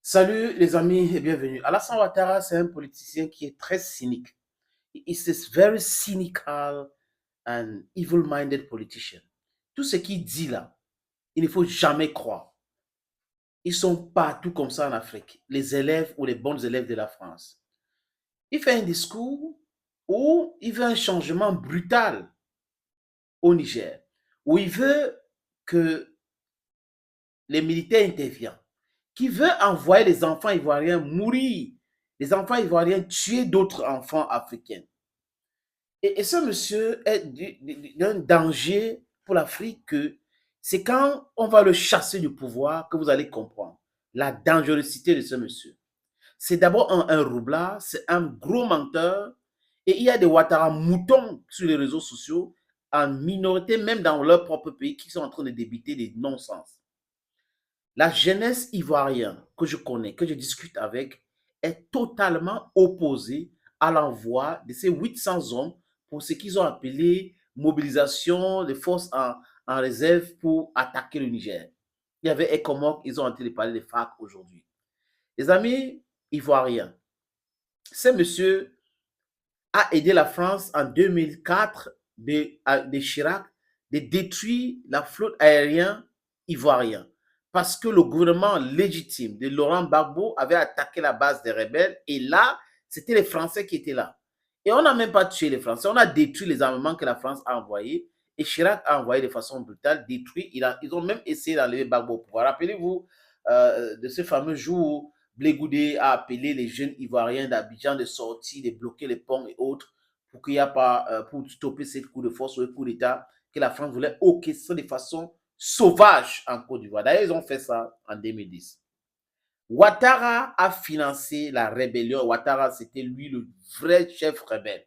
Salut les amis et bienvenue. Alassane Ouattara, c'est un politicien qui est très cynique. He's a very cynical and evil-minded politician. Tout ce qu'il dit là, il ne faut jamais croire. Ils sont partout comme ça en Afrique, les élèves ou les bons élèves de la France. Il fait un discours où il veut un changement brutal au Niger, où il veut que les militaires interviennent, qui veut envoyer les enfants ivoiriens mourir, les enfants ivoiriens tuer d'autres enfants africains. Et ce monsieur est d'un danger pour l'Afrique que c'est quand on va le chasser du pouvoir que vous allez comprendre la dangerosité de ce monsieur. C'est d'abord un roublard, c'est un gros menteur, et il y a des Ouattara moutons sur les réseaux sociaux, en minorité même dans leur propre pays, qui sont en train de débiter des non-sens. La jeunesse ivoirienne que je connais, que je discute avec, est totalement opposée à l'envoi de ces 800 hommes pour ce qu'ils ont appelé mobilisation des forces en réserve pour attaquer le Niger. Il y avait Ecomog, ils ont entendu parler des FARC aujourd'hui. Les amis ivoiriens, ce monsieur a aidé la France en 2004 de Chirac de détruire la flotte aérienne ivoirienne parce que le gouvernement légitime de Laurent Gbagbo avait attaqué la base des rebelles et là, c'était les Français qui étaient là. Et on n'a même pas tué les Français, on a détruit les armements que la France a envoyés et Chirac a envoyé de façon brutale, détruit. Ils ont même essayé d'enlever Gbagbo au pouvoir. Rappelez-vous de ce fameux jour où Blé Goudé a appelé les jeunes Ivoiriens d'Abidjan de sortir, de bloquer les ponts et autres pour qu'il n'y a pas, pour stopper ces coups de force ou les coups d'État que la France voulait orchestrer de façon sauvage en Côte d'Ivoire. D'ailleurs, ils ont fait ça en 2010. Ouattara a financé la rébellion. Ouattara, c'était lui le vrai chef rebelle.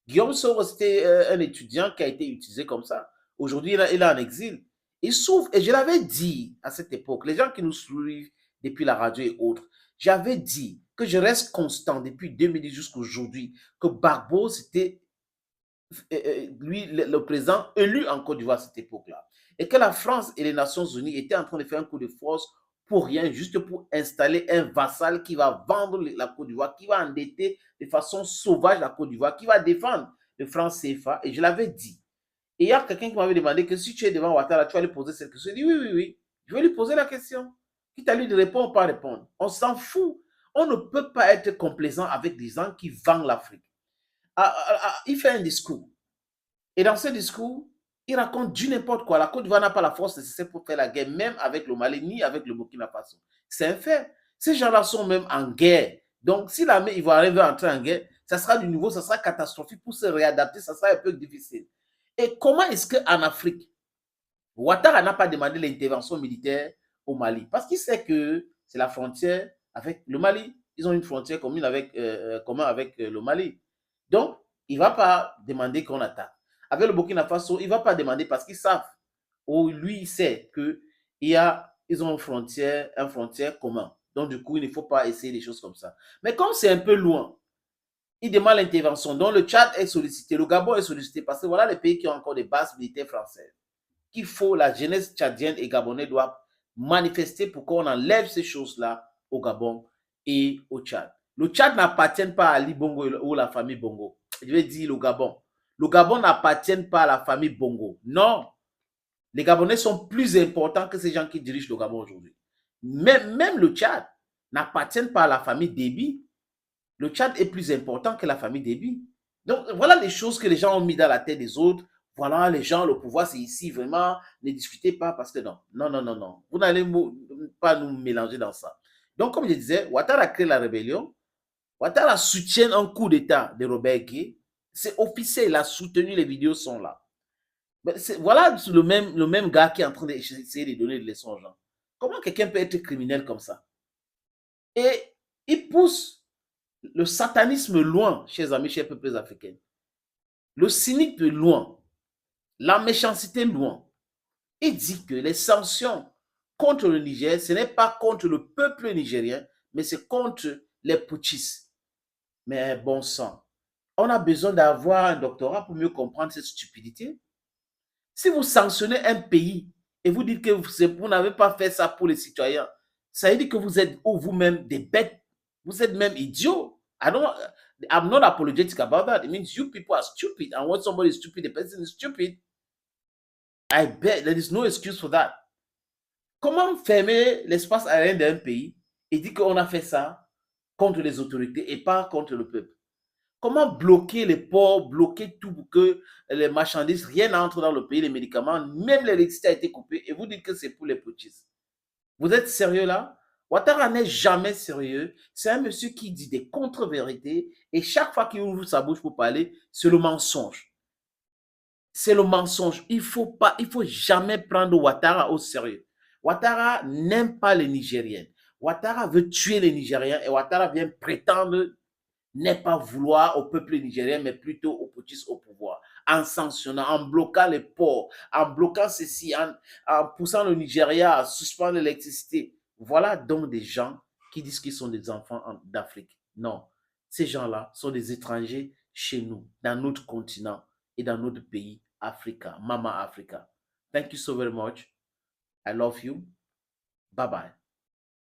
Guillaume Soro, c'était un étudiant qui a été utilisé comme ça. Aujourd'hui, il est en exil. Il souffre. Et je l'avais dit à cette époque, les gens qui nous suivent depuis la radio et autres, j'avais dit que je reste constant depuis 2010 jusqu'à aujourd'hui, que Gbagbo, c'était lui, le président élu en Côte d'Ivoire à cette époque-là. Et que la France et les Nations Unies étaient en train de faire un coup de force pour rien, juste pour installer un vassal qui va vendre la Côte d'Ivoire, qui va endetter de façon sauvage la Côte d'Ivoire, qui va défendre le franc CFA. Et je l'avais dit. Et il y a quelqu'un qui m'avait demandé que si tu es devant Ouattara, tu vas lui poser cette question. Je dis oui, oui, oui. Je vais lui poser la question. Quitte à lui de répondre ou pas répondre. On s'en fout. On ne peut pas être complaisant avec des gens qui vendent l'Afrique. Il fait un discours. Et dans ce discours, il raconte du n'importe quoi. La Côte d'Ivoire n'a pas la force nécessaire pour faire la guerre, même avec le Mali, ni avec le Burkina Faso. C'est un fait. Ces gens-là sont même en guerre. Donc, si l'armée ivoirienne veut entrer en guerre, ça sera du nouveau, ça sera catastrophique. Pour se réadapter, ça sera un peu difficile. Et comment est-ce qu'en Afrique, Ouattara n'a pas demandé l'intervention militaire au Mali? Parce qu'il sait que c'est la frontière avec le Mali. Ils ont une frontière commune avec le Mali. Donc, il ne va pas demander qu'on attaque. Avec le Burkina Faso, il ne va pas demander parce qu'ils savent, ou lui, il sait qu'ils ont une frontière commune. Donc, du coup, il ne faut pas essayer des choses comme ça. Mais comme c'est un peu loin, il demande l'intervention. Donc, le Tchad est sollicité, le Gabon est sollicité parce que voilà les pays qui ont encore des bases militaires françaises qu'il faut, la jeunesse tchadienne et gabonaise doit manifester pour qu'on enlève ces choses-là au Gabon et au Tchad. Le Tchad n'appartient pas à Ali Bongo ou la famille Bongo. Je vais dire le Gabon. Le Gabon n'appartient pas à la famille Bongo. Non. Les Gabonais sont plus importants que ces gens qui dirigent le Gabon aujourd'hui. Même le Tchad n'appartient pas à la famille Déby. Le Tchad est plus important que la famille Déby. Donc, voilà les choses que les gens ont mis dans la tête des autres. Voilà, les gens, le pouvoir, c'est ici, vraiment, ne discutez pas parce que non, non, non, non, non. Vous n'allez pas nous mélanger dans ça. Donc, comme je disais, Ouattara a créé la rébellion. Ouattara soutient un coup d'État de Robert Gué. C'est officiel, il a soutenu, les vidéos sont là. Mais voilà le même gars qui est en train d'essayer de donner des leçons aux gens. Comment quelqu'un peut être criminel comme ça? Et il pousse le satanisme loin, chers amis, chers peuples africains. Le cynisme loin. La méchanceté loin. Il dit que les sanctions contre le Niger, ce n'est pas contre le peuple nigérien, mais c'est contre les putschistes. Mais bon sang, on a besoin d'avoir un doctorat pour mieux comprendre cette stupidité. Si vous sanctionnez un pays et vous dites que vous n'avez pas fait ça pour les citoyens, Ça veut dire que vous êtes vous-même des bêtes. Vous êtes même idiots. I'm not apologetic about that. It means you people are stupid. And when somebody is stupid, the person is stupid. I bet there is no excuse for that. Comment fermer l'espace aérien d'un pays et dire qu'on a fait ça contre les autorités et pas contre le peuple? Comment bloquer les ports, bloquer tout pour que les marchandises, rien n'entre dans le pays, les médicaments, même l'électricité a été coupée et vous dites que c'est pour les potistes? Vous êtes sérieux là? Ouattara n'est jamais sérieux. C'est un monsieur qui dit des contre-vérités et chaque fois qu'il ouvre sa bouche pour parler, c'est le mensonge. C'est le mensonge. Il faut jamais prendre Ouattara au sérieux. Ouattara n'aime pas les Nigériens. Ouattara veut tuer les Nigériens et Ouattara vient prétendre n'est pas vouloir au peuple nigérien, mais plutôt aux potistes au pouvoir, en sanctionnant, en bloquant les ports, en bloquant ceci, en poussant le Nigeria à suspendre l'électricité. Voilà donc des gens qui disent qu'ils sont des enfants d'Afrique. Non, ces gens-là sont des étrangers chez nous, dans notre continent et dans notre pays, Africa, Mama Africa. Thank you so very much. I love you. Bye bye.